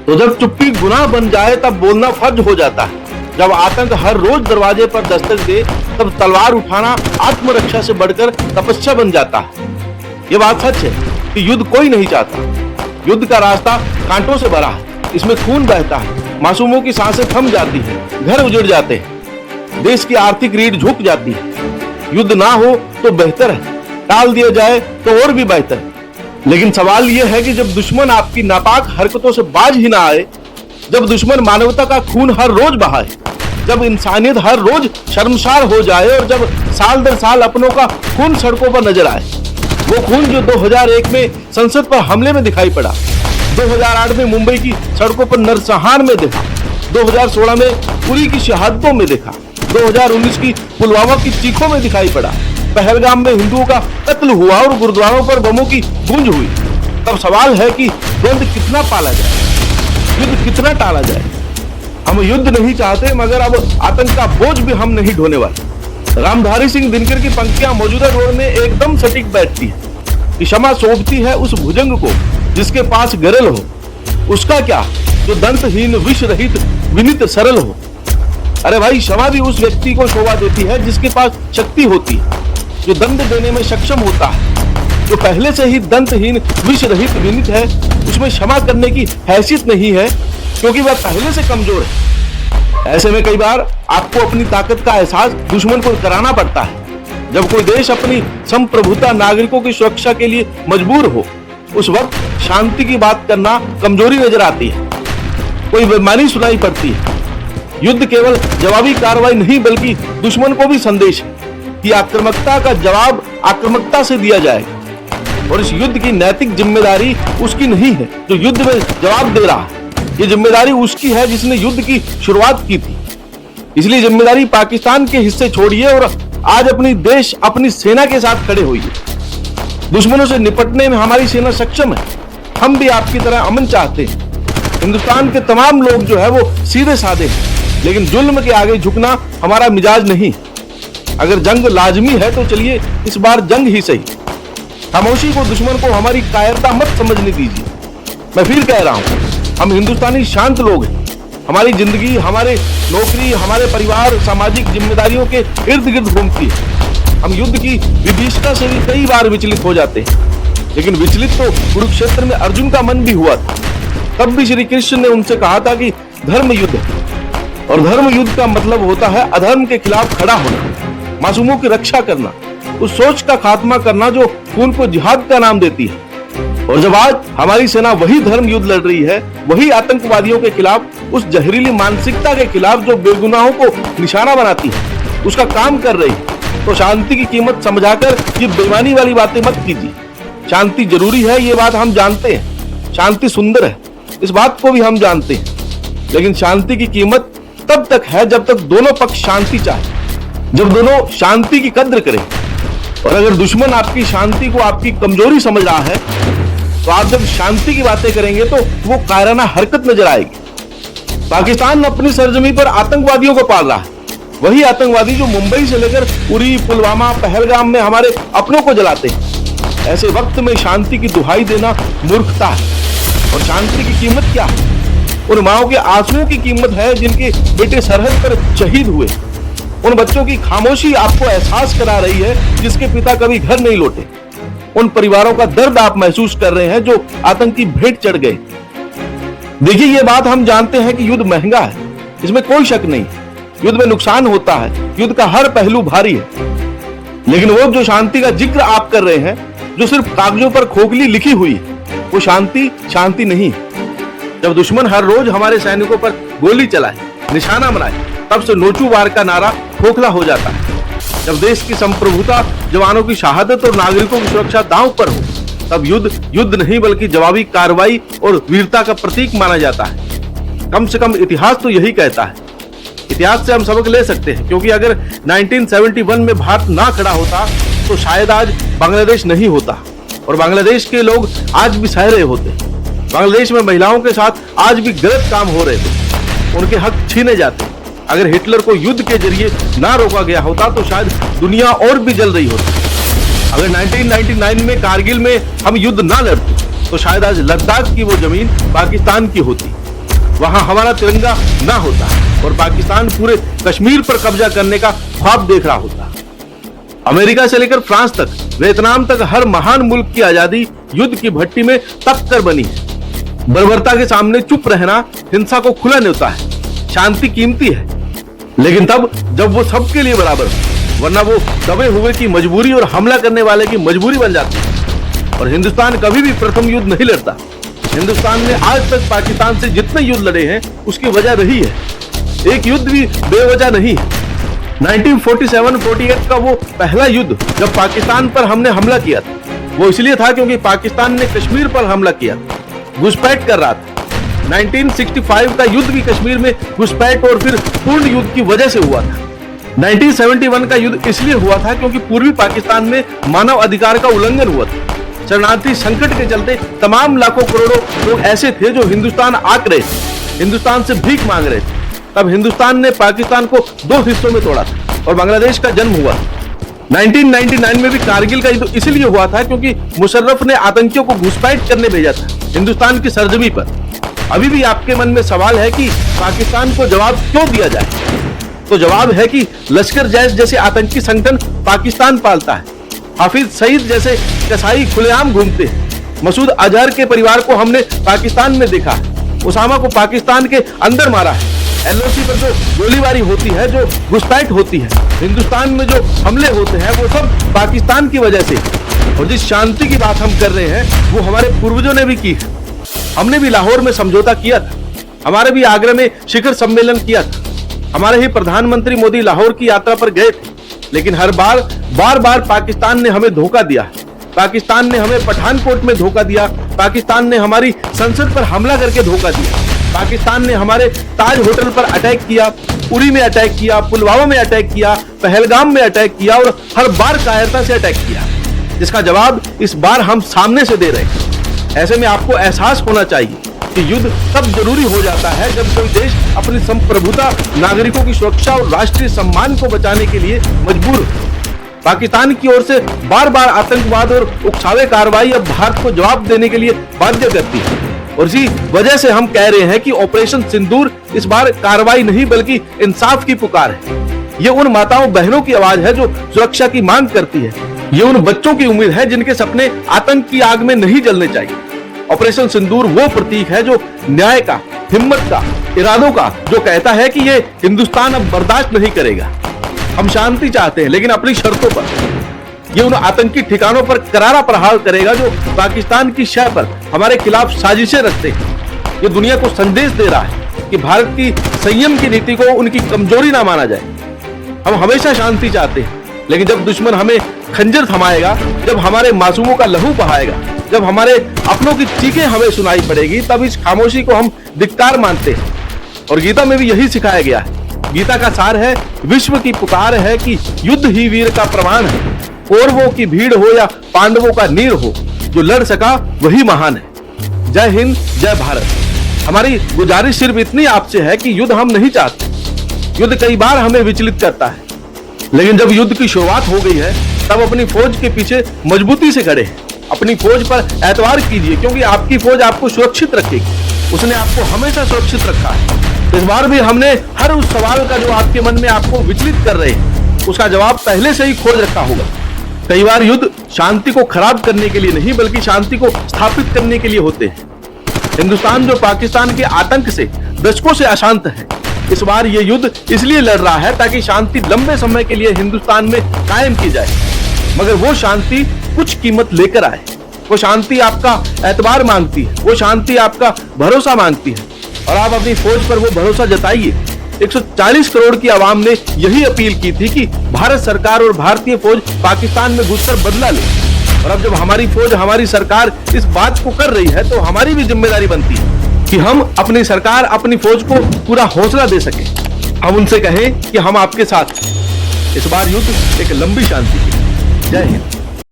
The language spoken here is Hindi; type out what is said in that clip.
तो जब चुप्पी गुनाह बन जाए तब बोलना फर्ज हो जाता है। जब आतंक हर रोज दरवाजे पर दस्तक दे तब तलवार उठाना आत्मरक्षा से बढ़कर तपस्या बन जाता है। ये बात सच है कि युद्ध कोई नहीं चाहता। युद्ध का रास्ता कांटों से भरा है, इसमें खून बहता है, मासूमों की सांसें थम जाती हैं, घर उजड़ जाते हैं, देश की आर्थिक रीढ़ झुक जाती है। युद्ध ना हो तो बेहतर है, टाल दिया जाए तो और भी बेहतर है। लेकिन सवाल यह है कि जब दुश्मन आपकी नापाक हरकतों से बाज ही ना आए, जब दुश्मन मानवता का खून हर रोज बहाए, जब इंसानियत हर रोज शर्मसार हो जाए और जब साल दर साल अपनों का खून सड़कों पर नजर आए, वो खून जो 2001 में संसद पर हमले में दिखाई पड़ा, 2008 में मुंबई की सड़कों पर नरसंहार में देखा, 2016 में उरी की शहादतों में देखा, 2019 की पुलवामा की चीखों में दिखाई पड़ा, पहलगाम में हिंदुओं का कत्ल हुआ और गुरुद्वारों पर बमों की गूंज हुई, तब सवाल है कि द्वंद कितना पाला जाए, युद्ध कितना टाला जाए। हम युद्ध नहीं चाहते, मगर अब आतंक का बोझ भी हम नहीं ढोने वाले। रामधारी सिंह दिनकर की पंक्तियां मौजूदा दौर में एकदम सटीक बैठती है कि क्षमा सौंपती है उस भुजंग को जिसके पास गरल हो, उसका क्या जो दंतहीन विष रहित विनित सरल हो। अरे भाई, क्षमा भी उस व्यक्ति को शोभा देती है जिसके पास शक्ति होती है, जो दंड देने में सक्षम होता है। जो पहले से ही दंतहीन विष रहित विनित है, उसमें क्षमा करने की हैसियत नहीं है, क्योंकि वह पहले से कमजोर है। ऐसे में कई बार आपको अपनी ताकत का एहसास दुश्मन को कराना पड़ता है। जब कोई देश अपनी संप्रभुता नागरिकों की सुरक्षा के लिए मजबूर हो, उस वक्त शांति की बात करना कमजोरी नजर आती है, कोई बेईमानी सुनाई पड़ती है। युद्ध केवल जवाबी कार्रवाई नहीं, बल्कि दुश्मन को भी संदेश है कि आक्रामकता का जवाब आक्रामकता से दिया जाएगा, और इस युद्ध की नैतिक जिम्मेदारी उसकी नहीं है जो युद्ध में जवाब दे रहा है। ये जिम्मेदारी उसकी है जिसने युद्ध की शुरुआत की थी। इसलिए जिम्मेदारी पाकिस्तान के हिस्से छोड़िए और आज अपनी देश अपनी सेना के साथ खड़े होइए। दुश्मनों से निपटने में हमारी सेना सक्षम है। हम भी आपकी तरह अमन चाहते हैं। हिंदुस्तान के तमाम लोग जो है वो सीधे साधे हैं, लेकिन जुल्म के आगे झुकना हमारा मिजाज नहीं। अगर जंग लाजमी है तो चलिए इस बार जंग ही सही। खामोशी को दुश्मन को हमारी कायरता मत समझने दीजिए। मैं फिर कह रहा हूं, हम हिंदुस्तानी शांत लोग हैं। हमारी जिंदगी, हमारे नौकरी, हमारे परिवार सामाजिक जिम्मेदारियों के इर्द गिर्द घूमती है। हम युद्ध की विभीषिका से भी कई बार विचलित हो जाते हैं, लेकिन विचलित तो कुरुक्षेत्र में अर्जुन का मन भी हुआ था। तब भी श्री कृष्ण ने उनसे कहा था कि धर्म युद्ध है, और धर्म युद्ध का मतलब होता है अधर्म के खिलाफ खड़ा होना, मासूमों की रक्षा करना, उस सोच का खात्मा करना जो खून को जिहाद का नाम देती है। और जब आज हमारी सेना वही धर्म युद्ध लड़ रही है, वही आतंकवादियों के खिलाफ, उस जहरीली मानसिकता के खिलाफ जो बेगुनाहों को निशाना बनाती है, उसका काम कर रही है, तो शांति की कीमत समझाकर ये बेईमानी वाली बातें मत कीजिए। शांति जरूरी है, ये बात हम जानते हैं। शांति सुंदर है, इस बात को भी हम जानते हैं। लेकिन शांति की कीमत तब तक है जब तक दोनों पक्ष शांति चाहे, जब दोनों शांति की कद्र करें। और अगर दुश्मन आपकी शांति को आपकी कमजोरी समझ रहा है, तो आप जब शांति की बातें करेंगे तो वो कायराना हरकत नजर आएगी। पाकिस्तान अपनी सरजमी पर आतंकवादियों को पाल रहा है, वही आतंकवादी जो मुंबई से लेकर उरी, पुलवामा, पहलगाम में हमारे अपनों को जलाते हैं। ऐसे वक्त में शांति की दुहाई देना मूर्खता है। और शांति की कीमत क्या है? उन माओं के आंसुओं की कीमत है जिनके बेटे सरहद पर शहीद हुए। उन बच्चों की खामोशी आपको एहसास करा रही है जिसके पिता कभी घर नहीं लौटे। उन परिवारों का दर्द आप महसूस कर रहे हैं जो आतंकी भेंट चढ़ गए। देखिए, ये बात हम जानते हैं कि युद्ध महंगा है, इसमें कोई शक नहीं। युद्ध में नुकसान होता है, युद्ध का हर पहलू भारी है। लेकिन वो जो शांति का जिक्र आप कर रहे हैं, जो सिर्फ कागजों पर खोखली लिखी हुई है, वो शांति नहीं। जब दुश्मन हर रोज हमारे सैनिकों पर गोली चलाए, निशाना बनाए, तब से नोचू वार का नारा खोखला हो जाता है। जब देश की संप्रभुता, जवानों की शहादत और नागरिकों की सुरक्षा दांव पर हो, तब युद्ध नहीं बल्कि जवाबी कार्रवाई और वीरता का प्रतीक माना जाता है। कम से कम इतिहास तो यही कहता है। इतिहास से हम सबक ले सकते हैं, क्योंकि अगर 1971 में भारत ना खड़ा होता तो शायद आज बांग्लादेश नहीं होता, और बांग्लादेश के लोग आज भी सह रहे होते। बांग्लादेश में महिलाओं के साथ आज भी गलत काम हो रहे थे, उनके हक छीने जाते। अगर हिटलर को युद्ध के जरिए ना रोका गया होता तो शायद दुनिया और भी जल रही होती। अगर 1999 में कारगिल में हम युद्ध ना लड़ते तो शायद आज लद्दाख की वो जमीन पाकिस्तान की होती। वहां हमारा तिरंगा ना होता और पाकिस्तान पूरे कश्मीर पर कब्जा करने का ख्वाब देख रहा होता। अमेरिका से लेकर फ्रांस तक, वियतनाम तक हर महान मुल्क की आजादी युद्ध की भट्टी में तप कर बनी है। बर्बरता के सामने चुप रहना हिंसा को खुला न्योता है। शांति कीमती है, लेकिन तब जब वो सबके लिए बराबर हो, वरना वो दबे हुए की मजबूरी और हमला करने वाले की मजबूरी बन जाती है। और हिंदुस्तान कभी भी प्रथम युद्ध नहीं लड़ता। हिंदुस्तान ने आज तक पाकिस्तान से जितने युद्ध लड़े हैं उसकी वजह रही है, एक युद्ध भी बेवजह नहीं है। 1947-48 का वो पहला युद्ध जब पाकिस्तान पर हमने हमला किया था, वो इसलिए था क्योंकि पाकिस्तान ने कश्मीर पर हमला किया, घुसपैठ कर रहा था। 1965 का युद्ध भी कश्मीर में घुसपैठ और फिर पूर्ण युद्ध की वजह से हुआ था। 1971 का युद्ध इसलिए हुआ था क्योंकि पूर्वी पाकिस्तान में मानव अधिकार का उल्लंघन हुआ था। शरणार्थी संकट के चलते तमाम लाखों करोड़ों लोग ऐसे थे जो हिंदुस्तान आक रहे थे, हिंदुस्तान से भीख मांग रहे थे। तब हिंदुस्तान ने पाकिस्तान को दो हिस्सों में तोड़ा था और बांग्लादेश का जन्म हुआ। 1999 में भी कारगिल का युद्ध इसलिए हुआ था क्योंकि मुशर्रफ ने आतंकियों को घुसपैठ करने भेजा था हिंदुस्तान की सरजमी पर। अभी भी आपके मन में सवाल है कि पाकिस्तान को जवाब क्यों दिया जाए, तो जवाब है कि लश्कर जैश जैसे आतंकी संगठन पाकिस्तान पालता है। हाफिज सईद जैसे कसाई खुलेआम घूमते हैं। मसूद अजहर के परिवार को हमने पाकिस्तान में देखा है। उसामा को पाकिस्तान के अंदर मारा है। एलओसी पर जो गोलीबारी होती है, जो घुसपैठ होती है, हिंदुस्तान में जो हमले होते हैं, वो सब पाकिस्तान की वजह से। और जिस शांति की बात हम कर रहे हैं वो हमारे पूर्वजों ने भी की है। हमने भी लाहौर में समझौता किया था, हमारे भी आगरा में शिखर सम्मेलन किया था, हमारे ही प्रधानमंत्री मोदी लाहौर की यात्रा पर गए थे। लेकिन हर बार पाकिस्तान ने हमें धोखा दिया। पाकिस्तान ने हमें पठानकोट में धोखा दिया। पाकिस्तान ने हमारी संसद पर हमला करके धोखा दिया। पाकिस्तान ने हमारे ताज होटल पर अटैक किया, उरी में अटैक किया, पुलवामा में अटैक किया, पहलगाम में अटैक किया और हर बार कायरता से अटैक किया, जिसका जवाब इस बार हम सामने से दे रहे हैं। ऐसे में आपको एहसास होना चाहिए कि युद्ध तब जरूरी हो जाता है जब कोई देश अपनी संप्रभुता, नागरिकों की सुरक्षा और राष्ट्रीय सम्मान को बचाने के लिए मजबूर हो। पाकिस्तान की ओर से बार बार आतंकवाद और उकसावे कार्रवाई अब भारत को जवाब देने के लिए बाध्य करती है। और इसी वजह से हम कह रहे हैं कि ऑपरेशन सिंदूर इस बार कार्रवाई नहीं बल्कि इंसाफ की पुकार है। ये उन माताओं बहनों की आवाज है जो सुरक्षा की मांग करती है। ये उन बच्चों की उम्मीद है जिनके सपने आतंक की आग में नहीं जलने चाहिए। ऑपरेशन सिंदूर वो प्रतीक है जो न्याय का, हिम्मत का, इरादों का, जो कहता है कि ये हिंदुस्तान अब बर्दाश्त नहीं करेगा। हम शांति चाहते हैं लेकिन अपनी शर्तों पर। ये उन आतंकी ठिकानों पर करारा प्रहार करेगा जो पाकिस्तान की शह पर हमारे खिलाफ साजिशें रखते हैं। ये दुनिया को संदेश दे रहा है कि भारत की संयम की नीति को उनकी कमजोरी ना माना जाए। हम हमेशा शांति चाहते हैं, लेकिन जब दुश्मन हमें खंजर थमाएगा, जब हमारे मासूमों का लहू बहाएगा, जब हमारे अपनों की चीखें हमें सुनाई पड़ेगी, तब इस खामोशी को हम धिक्कार मानते हैं। और गीता में भी यही सिखाया गया है। गीता का सार है, विश्व की पुकार है कि युद्ध ही वीर का प्रमाण है। कौरवों की भीड़ हो या पांडवों का नीर हो, जो लड़ सका वही महान है। जय हिंद, जय भारत। हमारी गुजारिश सिर्फ इतनी आपसे है कि युद्ध हम नहीं चाहते। युद्ध कई बार हमें विचलित करता है, लेकिन जब युद्ध की शुरुआत हो गई है तब अपनी फौज के पीछे मजबूती से खड़े हैं। अपनी फौज पर एतवार कीजिए, क्योंकि आपकी फौज आपको सुरक्षित रखेगी। उसने आपको हमेशा सुरक्षित रखा है। इस बार भी हमने हर उस सवाल का जो आपके मन में आपको विचलित कर रहे हैं, उसका जवाब पहले से ही खोज रखा होगा। कई बार युद्ध शांति को खराब करने के लिए नहीं बल्कि शांति को स्थापित करने के लिए होते हैं। हिंदुस्तान जो पाकिस्तान के आतंक से दशकों से अशांत है, इस बार ये युद्ध इसलिए लड़ रहा है ताकि शांति लंबे समय के लिए हिंदुस्तान में कायम की जाए। मगर वो शांति कुछ कीमत लेकर आए। वो शांति आपका एतबार मांगती है, वो शांति आपका भरोसा मांगती है, और आप अपनी फौज पर वो भरोसा जताइए। 140 करोड़ की आवाम ने यही अपील की थी कि भारत सरकार और भारतीय फौज पाकिस्तान में घुसकर बदला ले। और अब जब हमारी फौज, हमारी सरकार इस बात को कर रही है, तो हमारी भी जिम्मेदारी बनती है कि हम अपनी सरकार, अपनी फौज को पूरा हौसला दे सके। हम उनसे कहें कि हम आपके साथ। इस बार युद्ध एक लंबी शांति की। जय हिंद।